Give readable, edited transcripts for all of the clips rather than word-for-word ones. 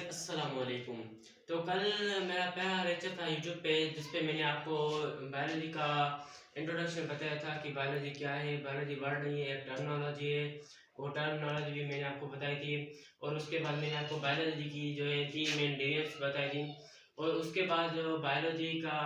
अस्सलाम वालेकुम। तो कल मेरा पहला लेक्चर था यूट्यूब पे जिस पे मैंने आपको बायोलॉजी का इंट्रोडक्शन बताया था कि बायोलॉजी क्या है। बायोलॉजी वर्ड नहीं है, एक टर्मिनोलॉजी है। वो टर्मिनोलॉजी भी मैंने आपको बताई थी और उसके बाद मैंने आपको बायोलॉजी की जो है 3 मेन डिविजन्स बताई थी और उसके बाद जो बायोलॉजी का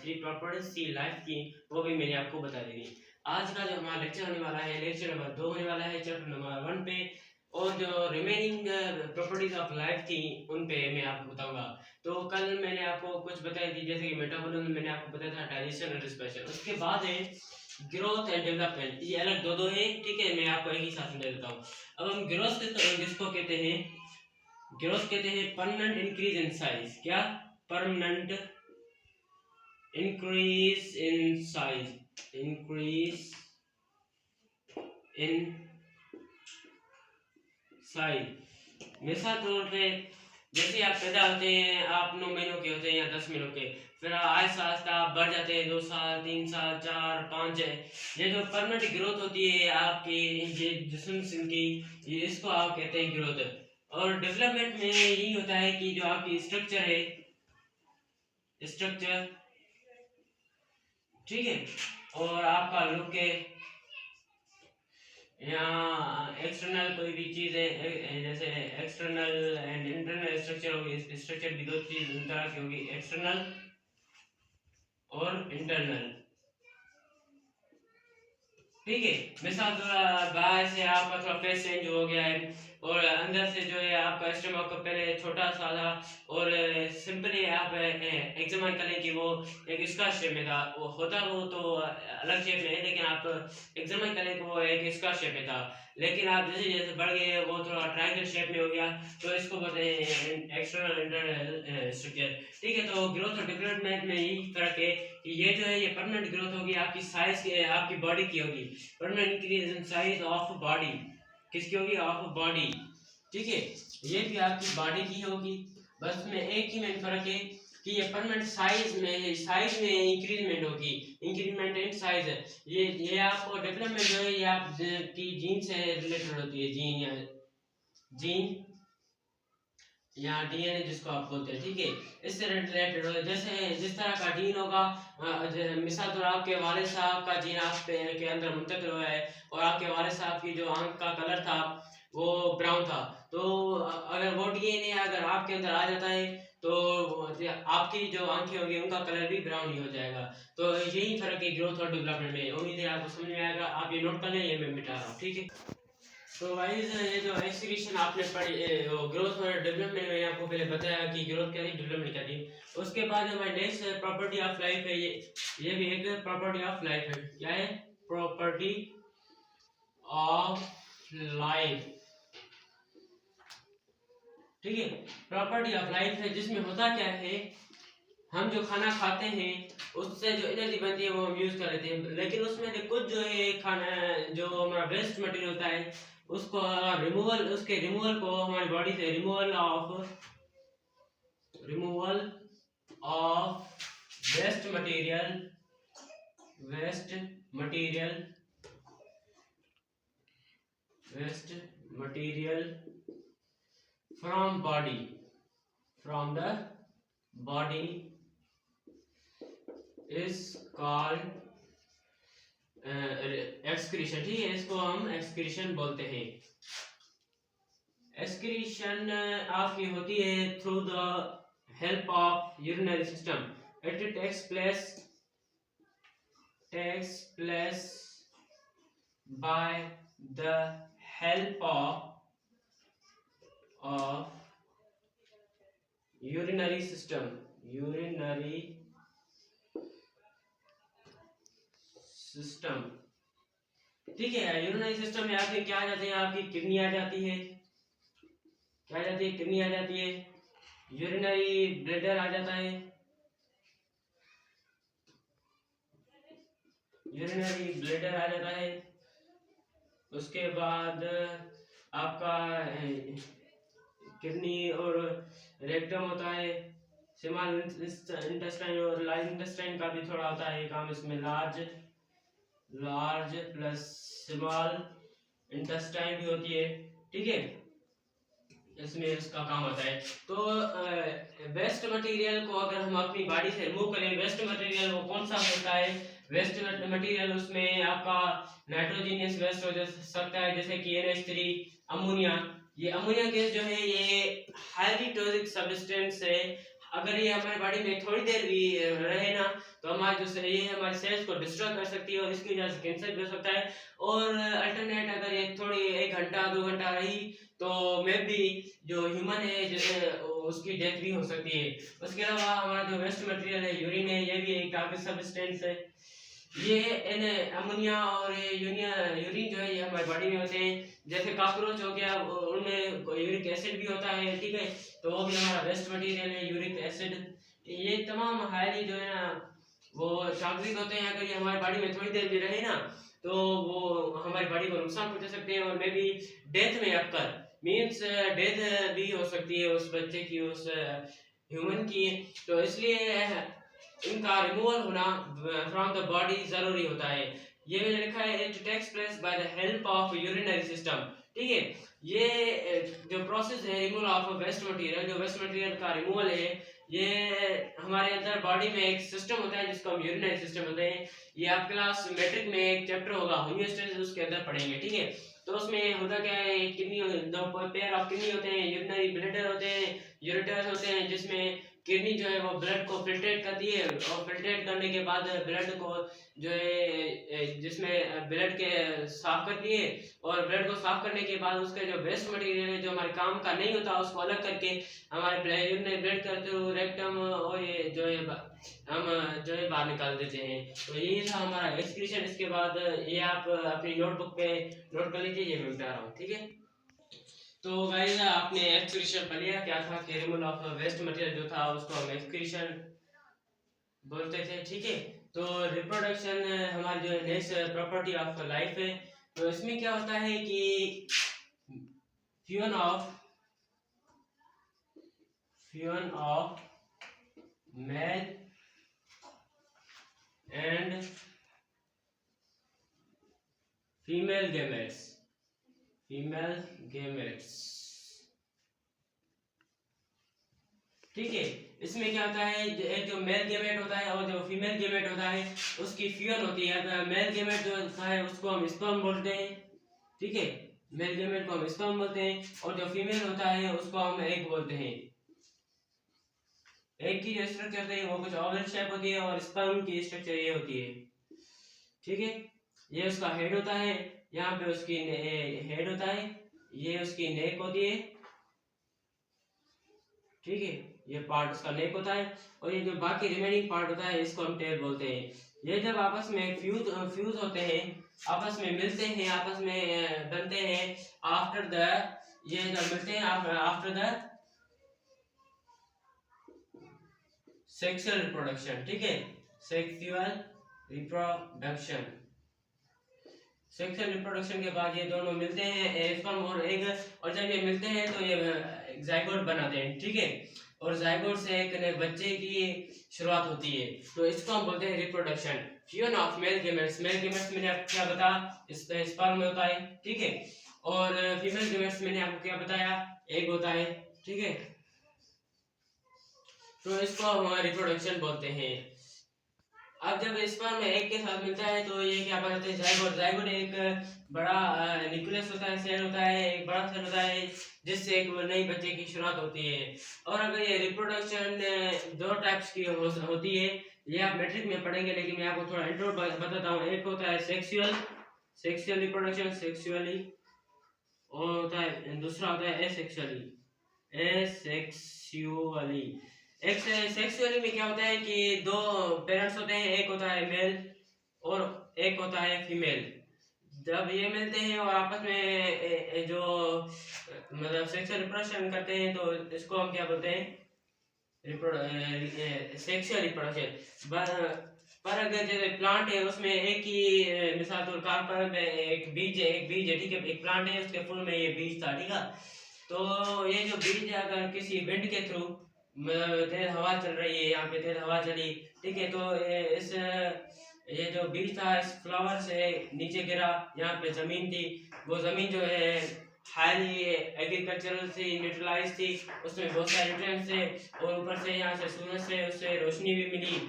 3 प्रॉपर्टीज थी लाइफ की वो भी मैंने आपको बता दी थी। आज का जो हमारा लेक्चर होने वाला है, लेक्चर नंबर 2 होने वाला है चैप्टर नंबर 1 पे। और जो रिमेनिंग प्रॉपर्टीज ऑफ लाइफ थी उन पे मैं आपको बताऊंगा। तो कल मैंने आपको कुछ बताई थी जैसे कि मेटाबॉलिज्म मैंने आपको बताया था, डाइजेशन और रिस्पिरेशन। उसके बाद है ग्रोथ एंड डेवलपमेंट, ये अलग दो दो है, ठीक है। मैं आपको एक ही साथ समझा देता हूँ। अब हम ग्रोथ किसको कहते हैं? ग्रोथ कहते हैं परमानेंट इंक्रीज इन साइज। क्या? Permanent increase in size, increase in size. मिसाल तौर पे जैसे आप पैदा होते हैं, आप 9 महीनों के होते हैं या 10 महीनों के, फिर आहिस्ता आहिस्ता आप बढ़ जाते हैं, 2 साल 3 साल 4 5 है। ये जो परमानेंट ग्रोथ होती है आपकी ये जिस्म की, ये इसको आप कहते हैं ग्रोथ। और डेवलपमेंट में यही होता है कि जो आपकी स्ट्रक्चर है, स्ट्रक्चर, ठीक है, और आपका लुक है या एक्सटर्नल कोई भी चीज है, जैसे एक्सटर्नल एंड इंटरनल स्ट्रक्चर होगी। स्ट्रक्चर भी दो चीज तरह की होगी, एक्सटर्नल और इंटरनल, ठीक है। मिसाल बाहर से आपका थोड़ा फेस चेंज हो गया है और अंदर से जो है आपका स्टमक पहले छोटा सा था और सिंपली आप एग्जामिन करें कि वो एक स्क्वायर शेप में था, वो होता वो तो अलग शेप में है, लेकिन आप एग्जामिन करें तो वो एक स्क्वायर शेप में था। लेकिन आप जैसे जैसे बढ़ गए वो थोड़ा ट्रायंगल शेप में हो गया, तो इसको बोलते हैं एक्सटर्नल इंटरनल स्ट्रक्चर, ठीक है। तो ग्रोथ और डेवलपमेंट में यही फर्क है कि ये जो है ये परमानेंट ग्रोथ होगी, आपकी साइज की, आपकी बॉडी की होगी। Permanent increase in size of body, किसकी होगी? ऑफ बॉडी, ठीक है। ये भी आपकी बॉडी की होगी, बस में एक ही मेन फर्क है कि ये परमानेंट साइज में इंक्रीजमेंट होगी, इंक्रीजमेंट इन साइज। ये आपको डेवलपमेंट जो है ये आप की जीन से रिलेटेड होती है, जीन या जीन या डीएनए जिसको आप बोलते हैं, ठीक है। इससे रिलेटेड हो, जैसे जिस तरह का जीन होगा, मिसाल तौर आपके वालिद साहब का जीन आप के अंदर मुंतकिल हुआ है और आपके वालिद साहब की जो आंख का कलर था वो ब्राउन था, तो अगर वो डीएनए अगर आपके अंदर आ जाता है तो आपकी जो आंखें होगी उनका कलर भी ब्राउन ही हो जाएगा। तो यही फर्क है ग्रोथ और डेवलपमेंट में। उम्मीद है आपको समझ में आएगा। आप ये नोट कर लें, ये मैं मिटा रहा हूँ, ठीक है। तो गाइस ये जो एक्सक्रीशन आपने पढ़ी, ग्रोथ और डेवलपमेंट में आपको पहले बताया कि ग्रोथ क्या थी, डेवलपमेंट क्या थी। उसके बाद हमारी नेक्स्ट प्रॉपर्टी ऑफ लाइफ है, ये भी एक प्रॉपर्टी ऑफ लाइफ है। क्या है? प्रॉपर्टी ऑफ लाइफ, ठीक है। प्रॉपर्टी ऑफ लाइफ है जिसमें होता क्या है, हम जो खाना खाते हैं उससे जो एनर्जी बनती है वो हम यूज कर लेते हैं, लेकिन उसमें से कुछ जो है खाना जो हमारा वेस्ट मटेरियल होता है उसको रिमूवल, उसके रिमूवल को हमारी बॉडी से removal of waste material, waste material, waste material from body, from the body is called excretion, ठीक है। इसको हम एक्सक्रीशन बोलते हैं। एक्सक्रीशन आपकी होती है through the help of urinary system. It takes place by the help of urinary system, urinary system, ठीक है। यूरिनरी सिस्टम में आपके क्या आ जाते हैं? आपकी किडनी आ जाती है, क्या आ जाती है? किडनी आ जाती है। यूरिनरी ब्लैडर आ जाता है, यूरिनरी ब्लैडर आ जाता है। उसके बाद आपका किडनी और रेक्टम होता है। स्मॉल इंटेस्टाइन और लार्ज इंटेस्टाइन का भी थोड़ा होता है काम इसमें। लार्ज प्लस स्मॉल इंटेस्टाइन भी होती है, ठीक है। इसमें इसका काम होता है। तो वेस्ट मटेरियल को अगर हम अपनी बॉडी से रिमूव करें, वेस्ट मटेरियल वो कौन सा होता है? वेस्ट मटेरियल उसमें आपका नाइट्रोजनियस वेस्ट हो सकता है, जैसे कि NH3, अमोनिया। ये अमोनिया गैस जो है ये हाईली टॉक्सिक सब्सटेंस है। अगर ये हमारी बॉडी में थोड़ी देर भी रहे ना, तो हमारे जो ये हमारे सेल्स को डिस्ट्रॉय कर सकती है और इसकी वजह से कैंसर भी हो सकता है। और अल्टरनेट अगर ये थोड़ी 1 घंटा 2 घंटा रही तो मे बी जो ह्यूमन है जैसे उसकी डेथ भी हो सकती है। उसके अलावा हमारा जो वेस्ट मटेरियल है, यूरिन है, ये भी एक टॉक्सिक सब्सटेंस है। ये अमोनिया और यूरिन जो है ये हमारी बॉडी में होते हैं। जैसे कॉकरोच हो गया, उनमें यूरिक एसिड भी होता है, ठीक है, तो वो भी हमारा वेस्ट मटेरियल है, यूरिक एसिड। ये तमाम हाईली जो है ना वो टॉक्सिक होते हैं। अगर ये हमारी बॉडी में थोड़ी देर भी रहे ना, तो वो हमारी बॉडी को नुकसान पहुंचा सकते हैं और मे बी डेथ में अक्कर मीन्स डेथ भी हो सकती है उस बच्चे की, उस ह्यूमन की। तो इसलिए इनका रिमूवल होना फ्रॉम द बॉडी जरूरी होता है। ये मैंने लिखा है it takes place by the help of urinary system, ठीक है। ये जो प्रोसेस है रिमूवल ऑफ वेस्ट मटेरियल, जो वेस्ट मटेरियल का रिमूवल है, ये हमारे अंदर बॉडी में एक सिस्टम होता है जिसको हम यूरिनरी सिस्टम बोलते हैं। ये आप क्लास मैट्रिक में एक चैप्टर होगा होमियोस्टेसिस, उसके अंदर पढ़ेंगे, ठीक है। तो उसमें होता क्या है, किडनी, दो पेयर ऑफ किडनी होते हैं, यूरिनरी ब्लैडर होते हैं, यूरेटर्स होते हैं, जिसमें किडनी जो है वो ब्लड को फिल्ट्रेट करती है और फिल्ट्रेट करने के बाद ब्लड को जो है जिसमें ब्लड के साफ करती है। और ब्लड को साफ करने के बाद उसका जो वेस्ट मटेरियल है जो हमारे काम का नहीं होता उसको अलग करके हमारे ब्लड के थ्रू रेक्टम और ये जो है हम जो है बाहर निकाल देते हैं। तो यही था हमारा एक्सक्रीशन। इसके बाद ये आप अपनी नोटबुक पे नोट कर लीजिए, ये मैं बता रहा हूँ, ठीक है। तो गाइस आपने एक्सक्रीशन पढ़ लिया क्या था कि रिमूवल ऑफ वेस्ट मटेरियल जो था उसको हम एक्सक्रीशन बोलते थे, ठीक है। तो रिप्रोडक्शन हमारी जो नेक्स्ट प्रॉपर्टी ऑफ लाइफ है। तो इसमें क्या होता है कि fusion of male and female gametes, ठीक है। इसमें क्या होता है, एक जो मेल गेमेट होता है और जो फीमेल गेमेट होता है उसकी फ्यूजन होती है। मेल गेमेट जो होता है उसको हम स्पर्म बोलते हैं, ठीक है, मेल गेमेट को हम स्पर्म बोलते हैं। और जो फीमेल होता है उसको हम एग बोलते हैं। एग की जो स्ट्रक्चर है वो कुछ ओवल शेप होती है और स्पर्म की स्ट्रक्चर ये होती है, ठीक है। ये उसका हेड होता है, यहाँ पे उसकी हेड होता है, ये उसकी नेक होती है, ठीक है, ये पार्ट उसका नेक होता है। और ये जो बाकी रिमेनिंग पार्ट होता है इसको हम टेल बोलते हैं। ये जब आपस में फ्यूज होते हैं, आपस में मिलते हैं, आपस में बनते हैं आफ्टर द, ये जब मिलते हैं आफ्टर द सेक्सुअल रिप्रोडक्शन, ठीक है, सेक्सुअल रिप्रोडक्शन। सेक्सुअल रिप्रोडक्शन के बाद ये दोनों मिलते हैं स्पर्म और एग, और जब ये मिलते हैं तो ये जाइगोट बनाते हैं, ठीक है। और जाइगोट से एक नए बच्चे की शुरुआत होती है। तो इसको हम बोलते हैं reproduction. Fusion of male gametes मैंने आपको क्या बताया, स्पर्म में होता है, ठीक है। और फीमेल गेमेट्स मैंने आपको क्या बताया, एग होता है, ठीक है। तो इसको हम रिप्रोडक्शन बोलते हैं। अब जब स्पर्म एग के साथ मिलता है तो ये क्या बनाते हैं, जाइगोट एक बड़ा न्यूक्लियस होता है, सेल होता है, एक बड़ा सेल होता है जिससे एक नई बच्चे की शुरुआत होती है। और अगर ये रिप्रोडक्शन दो टाइप्स की होती है, ये आप मैट्रिक में पढ़ेंगे, लेकिन मैं आपको थोड़ा इंट्रो बताता हूँ। एक होता है सेक्सुअल रिप्रोडक्शन, सेक्सुअली, और होता है दूसरा होता है एसेक्सुअली। सेक्सुअली में क्या होता है कि दो पेरेंट्स होते हैं, एक होता है मेल और एक होता है फीमेल। जब ये मिलते हैं और आपस में जो मतलब सेक्सुअल रिप्रोडक्शन करते हैं तो इसको हम क्या बोलते हैं, सेक्सुअल रिप्रोडक्शन। पर अगर जैसे प्लांट है उसमें एक ही मिसाल तौर कार्बन में एक बीज है, ठीक है, एक प्लांट है उसके फूल में ये बीज था, ठीक है। तो ये जो बीज अगर किसी विंड के थ्रू तेज हवा चल रही है, यहाँ पे तेज हवा चली, ठीक है, तो ये जो बीज था इस फ्लावर से नीचे गिरा, यहाँ पे जमीन थी, वो जमीन जो है हाईली एग्रीकल्चरल से न्यूट्रलाइज थी, उसमें बहुत सारे न्यूट्रिएंट्स थे और ऊपर से यहाँ से सूरज से उससे रोशनी भी मिली,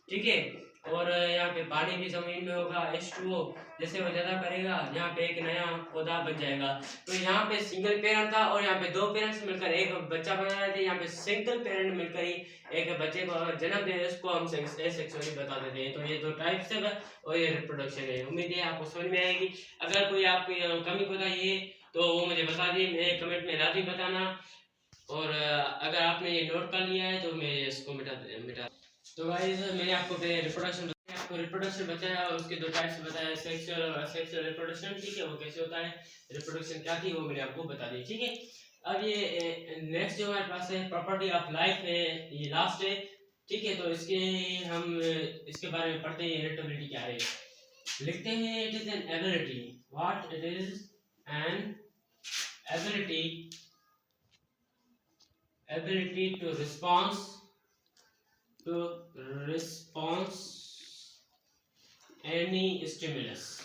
ठीक है। और यहाँ पे पानी भी जमीन में होगा H2O, जैसे वो ज़्यादा करेगा यहाँ पे एक नया पौधा बन जाएगा। तो यहाँ पे सिंगल पेरेंट था और यहाँ पे दो पेरेंट्स मिलकर एक बच्चा बना रहे थे। यहाँ पे सिंगल पेरेंट मिलकर ही एक बच्चे को जन्म दे, उसको हम सेक्सुअली बता देते हैं। तो ये दो टाइप्स है और ये रिप्रोडक्शन है। उम्मीद है आपको समझ में आएगी। अगर कोई आपकी कमी बताइए तो वो मुझे बता दिए, मेरे कमेंट में लाजमी बताना। और अगर आपने ये नोट कर लिया है तो मैं इसको मिटा। तो गाइस मैंने आपको रिप्रोडक्शन बताया और उसके दो टाइप्स बताया, सेक्सुअल और असेक्सुअल रिप्रोडक्शन, ठीक है। वो कैसे होता है, रिप्रोडक्शन क्या थी वो मैंने आपको बता दी, ठीक है। अब ये नेक्स्ट जो हमारे पास है प्रॉपर्टी ऑफ लाइफ है, ये लास्ट है, ठीक है। तो इसके बारे में पढ़ते हैं, इरिटेबिलिटी क्या है। लिखते हैं it is an ability, what it is N ability to response any stimulus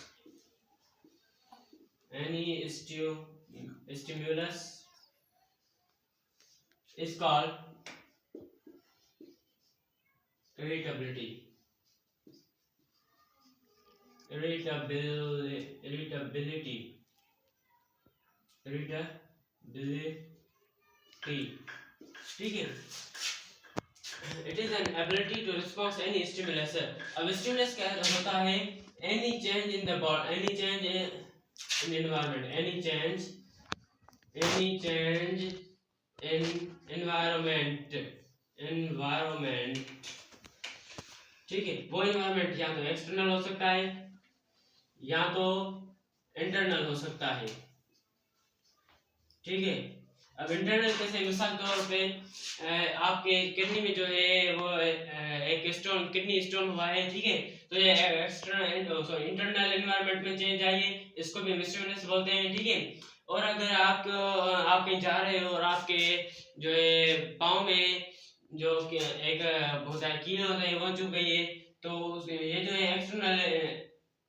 is called irritability. ठीक है। It is an ability to response any stimulus. अब स्टिमुलस क्या होता है, any change in the body, any change in environment, any change in environment, ठीक है। वो environment या तो एक्सटर्नल हो सकता है या तो इंटरनल हो सकता है, ठीक है। अब इंटरनल कैसे, मिसाल तौर पे आपके किडनी में जो है वो एक स्टोन, किडनी स्टोन हुआ है, ठीक है। तो ये इंटरनल एनवायरनमेंट में चेंज आई है, इसको भी स्टिमुलस बोलते हैं, ठीक है। और अगर आप कहीं जा रहे हो और आपके जो है पाँव में जो एक बहुत सारे कील होते हैं वो चुभ गई है, तो ये जो है एक्सटर्नल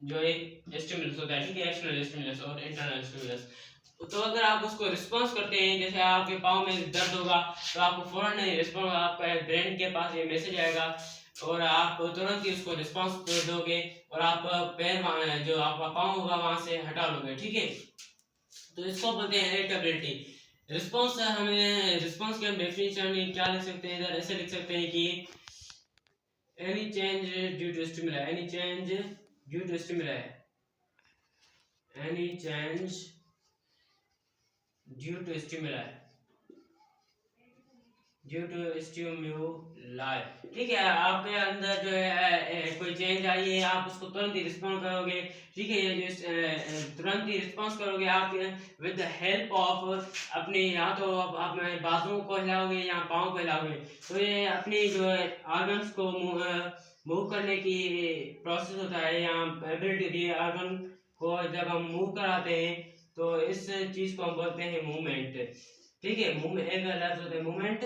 जो है स्टिमुलस होता है, ठीक है। एक्सटर्नल स्टिमुलस और इंटरनल स्टिमुलस। तो अगर आप उसको रिस्पॉन्स करते हैं, जैसे आपके पाँव में दर्द होगा तो आपको फौरन रिस्पॉन्स, आपका ब्रेन के पास ये मैसेज आएगा और आप तुरंत ही उसको रिस्पॉन्स दोगे और आप पैर जो आपका पाँव होगा वहां से हटा लोगे, ठीक है। तो इसको बोलते हैं इरिटेबिलिटी। रिस्पॉन्स के हम डेफिनेशन क्या लिख सकते हैं, इधर ऐसे लिख सकते हैं कि any change due to stimuli, any change due to stimuli, any change due to stimuli, ठीक है। आपके अंदर जो है कोई चेंज आई है, आप उसको तुरंत ही रिस्पॉन्ड करोगे, ठीक है। ये जो तुरंत ही रिस्पॉन्स करोगे आप विद द हेल्प ऑफ अपने, या तो आप बाजुओं को हिलाओगे या पाँव को हिलाओगे। तो ये अपनी जो ऑर्गन्स को मूव करने की प्रोसेस होता है, या एबिलिटी ऑर्गन को जब हम मूव कराते हैं तो इस चीज को हम बोलते हैं मूवमेंट, ठीक है। मूवमेंट एक लफ्ज होता है मूवमेंट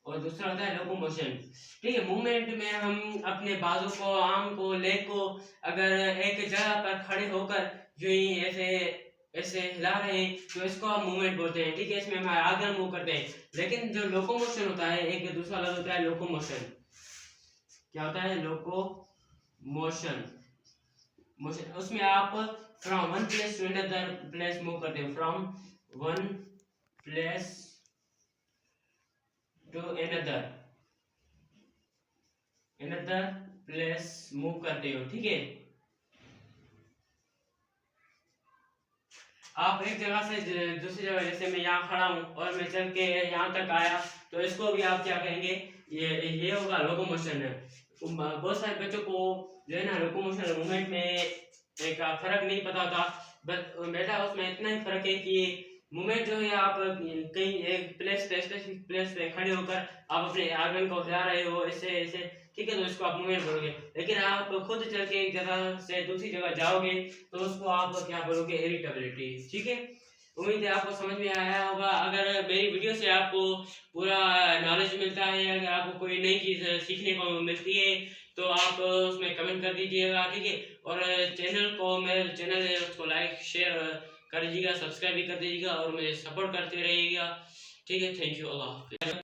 और दूसरा होता है लोकोमोशन, ठीक है। मूवमेंट में हम अपने बाजू को, आर्म को, लेग को अगर एक जगह पर खड़े होकर जो ही ऐसे ऐसे हिला रहे हैं तो इसको हम मूवमेंट बोलते हैं, ठीक है। इसमें हम आगे मूव करते हैं। लेकिन जो लोकोमोशन होता है, एक दूसरा लफ्ज होता है लोकोमोशन। क्या होता है, लोकोमोशन। उसमें आप from one place to another place move करते हो, from one place to another place move करते हो, ठीक है। आप एक जगह से दूसरी जगह, जैसे मैं यहाँ खड़ा हूँ और मैं चल के यहाँ तक आया, तो इसको भी आप क्या कहेंगे, ये होगा लोकोमोशन। बहुत सारे बच्चों को जो है ना लोकोमोशन मूवमेंट में एक फर्क नहीं पता था, बेटा उसमें इतना ही फर्क है कि मूवमेंट जो है आप कहीं एक स्पेसिफिक प्लेस पे खड़े होकर आप अपने आर्गन को हिला रहे हो ऐसे ऐसे, ठीक है। तो इसको आप मूवमेंट बोलोगे। लेकिन आप खुद चल के एक जगह से दूसरी जगह जाओगे तो उसको आप क्या बोलोगे, इरिटेबिलिटी, ठीक है। उम्मीद है आपको समझ में आया होगा। अगर मेरी वीडियो से आपको पूरा नॉलेज मिलता है, अगर आपको कोई नई चीज़ सीखने को मिलती है तो आप उसमें कमेंट कर दीजिएगा, ठीक है। और चैनल को, मेरे चैनल है उसको लाइक शेयर कर दीजिएगा, सब्सक्राइब भी कर दीजिएगा और मुझे सपोर्ट करते रहिएगा, ठीक है। थैंक यू, अल्लाह हाफ़िज़।